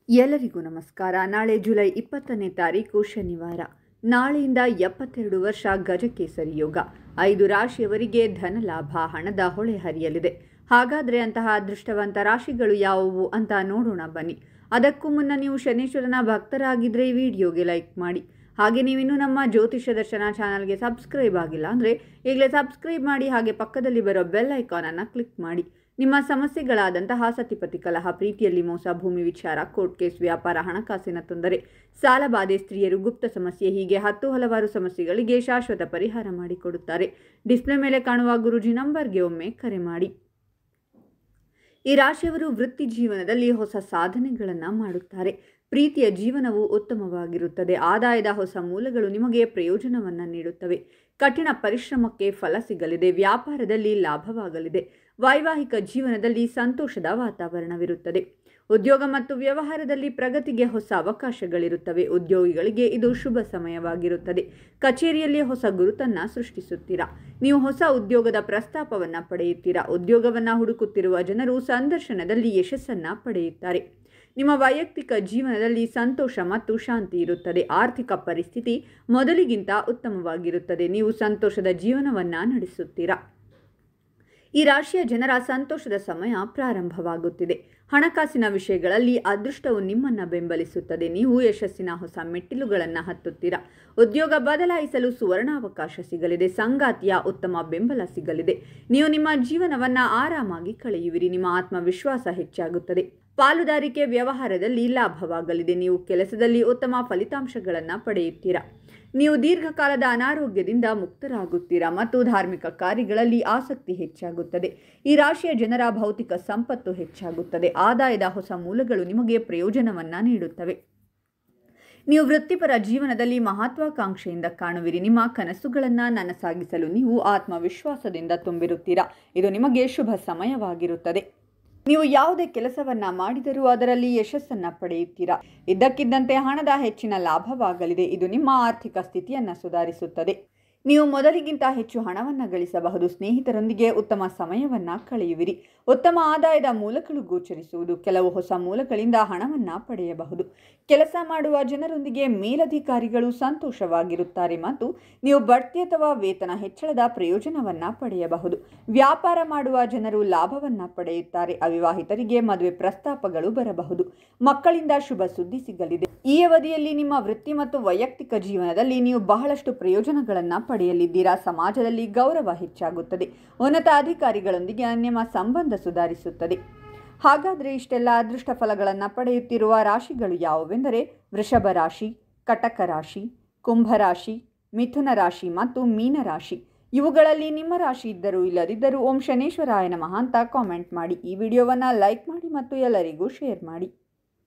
ಎಲ್ಲರಿಗೂ ನಮಸ್ಕಾರ. ನಾಳೆ ಜುಲೈ 20ನೇ ತಾರೀಕು ಶನಿವಾರ. ನಾಳೆಯಿಂದ 72 ವರ್ಷ ಗಜಕೇಸರಿ ಯೋಗ. 5 ರಾಶಿಯವರಿಗೆ ಧನಲಾಭ, ಹಣದ ಹೊಳೆ ಹರಿಯಲಿದೆ. ಹಾಗಾದರೆ ಅಂತಹ ಅದೃಷ್ಟವಂತ ರಾಶಿಗಳು ಯಾವುವು ಅಂತ ನೋಡೋಣ ಬನ್ನಿ. ಅದಕ್ಕೂ ಮುನ್ನ ನೀವು ಶನೀಶ್ವರನ ಭಕ್ತರಾಗಿದ್ದರೆ ಈ ವಿಡಿಯೋಗೆ ಲೈಕ್ ಮಾಡಿ. ಹಾಗೆ ನೀವಿನ್ನೂ ನಮ್ಮ ಜ್ಯೋತಿಷ ದರ್ಶನ ಚಾನಲ್ಗೆ ಸಬ್ಸ್ಕ್ರೈಬ್ ಆಗಿಲ್ಲ ಅಂದರೆ ಈಗಲೇ ಸಬ್ಸ್ಕ್ರೈಬ್ ಮಾಡಿ. ಹಾಗೆ ಪಕ್ಕದಲ್ಲಿ ಬರೋ ಬೆಲ್ ಐಕಾನನ್ನು ಕ್ಲಿಕ್ ಮಾಡಿ. ನಿಮ್ಮ ಸಮಸ್ಯೆಗಳಾದಂತಹ ಸತಿಪತಿ ಕಲಹ, ಪ್ರೀತಿಯಲ್ಲಿ ಮೋಸ, ಭೂಮಿ ವಿಚಾರ, ಕೋರ್ಟ್ ಕೇಸ್, ವ್ಯಾಪಾರ, ಹಣಕಾಸಿನ ತೊಂದರೆ, ಸಾಲಬಾಧೆ, ಸ್ತ್ರೀಯರು, ಗುಪ್ತ ಸಮಸ್ಯೆ, ಹೀಗೆ ಹಲವಾರು ಸಮಸ್ಯೆಗಳಿಗೆ ಶಾಶ್ವತ ಪರಿಹಾರ ಮಾಡಿಕೊಡುತ್ತಾರೆ. ಡಿಸ್ಪ್ಲೇ ಮೇಲೆ ಕಾಣುವ ಗುರೂಜಿ ನಂಬರ್ಗೆ ಒಮ್ಮೆ ಕರೆ ಮಾಡಿ. ಈ ರಾಶಿಯವರು ವೃತ್ತಿ ಜೀವನದಲ್ಲಿ ಹೊಸ ಸಾಧನೆಗಳನ್ನು ಮಾಡುತ್ತಾರೆ. ಪ್ರೀತಿಯ ಜೀವನವು ಉತ್ತಮವಾಗಿರುತ್ತದೆ. ಆದಾಯದ ಹೊಸ ಮೂಲಗಳು ನಿಮಗೆ ಪ್ರಯೋಜನವನ್ನು ನೀಡುತ್ತವೆ. ಕಠಿಣ ಪರಿಶ್ರಮಕ್ಕೆ ಫಲ ಸಿಗಲಿದೆ. ವ್ಯಾಪಾರದಲ್ಲಿ ಲಾಭವಾಗಲಿದೆ. ವೈವಾಹಿಕ ಜೀವನದಲ್ಲಿ ಸಂತೋಷದ ವಾತಾವರಣವಿರುತ್ತದೆ. ಉದ್ಯೋಗ ಮತ್ತು ವ್ಯವಹಾರದಲ್ಲಿ ಪ್ರಗತಿಗೆ ಹೊಸ ಅವಕಾಶಗಳಿರುತ್ತವೆ. ಉದ್ಯೋಗಿಗಳಿಗೆ ಇದು ಶುಭ ಸಮಯವಾಗಿರುತ್ತದೆ. ಕಚೇರಿಯಲ್ಲಿ ಹೊಸ ಗುರುತನ್ನು ಸೃಷ್ಟಿಸುತ್ತೀರಾ. ನೀವು ಹೊಸ ಉದ್ಯೋಗದ ಪ್ರಸ್ತಾಪವನ್ನು ಪಡೆಯುತ್ತೀರಾ. ಉದ್ಯೋಗವನ್ನು ಹುಡುಕುತ್ತಿರುವ ಜನರು ಸಂದರ್ಶನದಲ್ಲಿ ಯಶಸ್ಸನ್ನು ಪಡೆಯುತ್ತಾರೆ. ನಿಮ್ಮ ವೈಯಕ್ತಿಕ ಜೀವನದಲ್ಲಿ ಸಂತೋಷ ಮತ್ತು ಶಾಂತಿ ಇರುತ್ತದೆ. ಆರ್ಥಿಕ ಪರಿಸ್ಥಿತಿ ಮೊದಲಿಗಿಂತ ಉತ್ತಮವಾಗಿರುತ್ತದೆ. ನೀವು ಸಂತೋಷದ ಜೀವನವನ್ನು ನಡೆಸುತ್ತೀರಾ. ಈ ರಾಶಿಯ ಜನರ ಸಂತೋಷದ ಸಮಯ ಪ್ರಾರಂಭವಾಗುತ್ತಿದೆ. ಹಣಕಾಸಿನ ವಿಷಯಗಳಲ್ಲಿ ಅದೃಷ್ಟವು ನಿಮ್ಮನ್ನು ಬೆಂಬಲಿಸುತ್ತದೆ. ನೀವು ಯಶಸ್ಸಿನ ಹೊಸ ಮೆಟ್ಟಿಲುಗಳನ್ನು ಹತ್ತುತ್ತೀರಾ. ಉದ್ಯೋಗ ಬದಲಾಯಿಸಲು ಸುವರ್ಣಾವಕಾಶ ಸಿಗಲಿದೆ. ಸಂಗಾತಿಯ ಉತ್ತಮ ಬೆಂಬಲ ಸಿಗಲಿದೆ. ನೀವು ನಿಮ್ಮ ಜೀವನವನ್ನು ಆರಾಮಾಗಿ ಕಳೆಯುವಿರಿ. ನಿಮ್ಮ ಆತ್ಮವಿಶ್ವಾಸ ಹೆಚ್ಚಾಗುತ್ತದೆ. ಪಾಲುದಾರಿಕೆ ವ್ಯವಹಾರದಲ್ಲಿ ಲಾಭವಾಗಲಿದೆ. ನೀವು ಕೆಲಸದಲ್ಲಿ ಉತ್ತಮ ಫಲಿತಾಂಶಗಳನ್ನು ಪಡೆಯುತ್ತೀರಾ. ನೀವು ದೀರ್ಘಕಾಲದ ಅನಾರೋಗ್ಯದಿಂದ ಮುಕ್ತರಾಗುತ್ತೀರಾ ಮತ್ತು ಧಾರ್ಮಿಕ ಕಾರ್ಯಗಳಲ್ಲಿ ಆಸಕ್ತಿ ಹೆಚ್ಚಾಗುತ್ತದೆ. ಈ ರಾಶಿಯ ಜನರ ಭೌತಿಕ ಸಂಪತ್ತು ಹೆಚ್ಚಾಗುತ್ತದೆ. ಆದಾಯದ ಹೊಸ ಮೂಲಗಳು ನಿಮಗೆ ಪ್ರಯೋಜನವನ್ನು ನೀಡುತ್ತವೆ. ನೀವು ವೃತ್ತಿಪರ ಜೀವನದಲ್ಲಿ ಮಹತ್ವಾಕಾಂಕ್ಷೆಯಿಂದ ಕಾಣುವಿರಿ. ನಿಮ್ಮ ಕನಸುಗಳನ್ನು ನನಸಾಗಿಸಲು ನೀವು ಆತ್ಮವಿಶ್ವಾಸದಿಂದ ತುಂಬಿರುತ್ತೀರಾ. ಇದು ನಿಮಗೆ ಶುಭ ಸಮಯವಾಗಿರುತ್ತದೆ. ನೀವು ಯಾವುದೇ ಕೆಲಸವನ್ನ ಮಾಡಿದರೂ ಅದರಲ್ಲಿ ಯಶಸ್ಸನ್ನು ಪಡೆಯುತ್ತೀರಾ. ಇದ್ದಕ್ಕಿದ್ದಂತೆ ಹಣದ ಹೆಚ್ಚಿನ ಲಾಭವಾಗಲಿದೆ. ಇದು ನಿಮ್ಮ ಆರ್ಥಿಕ ಸ್ಥಿತಿಯನ್ನು ಸುಧಾರಿಸುತ್ತದೆ. ನೀವು ಮೊದಲಿಗಿಂತ ಹೆಚ್ಚು ಹಣವನ್ನು ಗಳಿಸಬಹುದು. ಸ್ನೇಹಿತರೊಂದಿಗೆ ಉತ್ತಮ ಸಮಯವನ್ನು ಕಳೆಯುವಿರಿ. ಉತ್ತಮ ಆದಾಯದ ಮೂಲಗಳು ಗೋಚರಿಸುವುದು. ಕೆಲವು ಹೊಸ ಮೂಲಗಳಿಂದ ಹಣವನ್ನು ಪಡೆಯಬಹುದು. ಕೆಲಸ ಮಾಡುವ ಜನರೊಂದಿಗೆ ಮೇಲಧಿಕಾರಿಗಳು ಸಂತೋಷವಾಗಿರುತ್ತಾರೆ ಮತ್ತು ನೀವು ಬಡ್ತಿ ಅಥವಾ ವೇತನ ಹೆಚ್ಚಳದ ಪ್ರಯೋಜನವನ್ನು ಪಡೆಯಬಹುದು. ವ್ಯಾಪಾರ ಮಾಡುವ ಜನರು ಲಾಭವನ್ನು ಪಡೆಯುತ್ತಾರೆ. ಅವಿವಾಹಿತರಿಗೆ ಮದುವೆ ಪ್ರಸ್ತಾಪಗಳು ಬರಬಹುದು. ಮಕ್ಕಳಿಂದ ಶುಭ ಸುದ್ದಿ ಸಿಗಲಿದೆ. ಈ ಅವಧಿಯಲ್ಲಿ ನಿಮ್ಮ ವೃತ್ತಿ ಮತ್ತು ವೈಯಕ್ತಿಕ ಜೀವನದಲ್ಲಿ ನೀವು ಬಹಳಷ್ಟು ಪ್ರಯೋಜನಗಳನ್ನು ಪಡೆಯಲಿದ್ದೀರಾ. ಸಮಾಜದಲ್ಲಿ ಗೌರವ ಹೆಚ್ಚಾಗುತ್ತದೆ. ಉನ್ನತ ಅಧಿಕಾರಿಗಳೊಂದಿಗೆ ನಿಮ್ಮ ಸಂಬಂಧ ಸುಧಾರಿಸುತ್ತದೆ. ಹಾಗಾದರೆ ಇಷ್ಟೆಲ್ಲ ಅದೃಷ್ಟ ಫಲಗಳನ್ನು ಪಡೆಯುತ್ತಿರುವ ರಾಶಿಗಳು ಯಾವುವೆಂದರೆ ವೃಷಭ ರಾಶಿ, ಕಟಕ ರಾಶಿ, ಕುಂಭರಾಶಿ, ಮಿಥುನ ರಾಶಿ ಮತ್ತು ಮೀನ ರಾಶಿ. ಇವುಗಳಲ್ಲಿ ನಿಮ್ಮ ರಾಶಿ ಇದ್ದರೂ ಇಲ್ಲದಿದ್ದರೂ ಓಂ ಶನೇಶ್ವರಾಯ ನಮಃ ಅಂತ ಕಾಮೆಂಟ್ ಮಾಡಿ. ಈ ವಿಡಿಯೋವನ್ನು ಲೈಕ್ ಮಾಡಿ ಮತ್ತು ಎಲ್ಲರಿಗೂ ಶೇರ್ ಮಾಡಿ.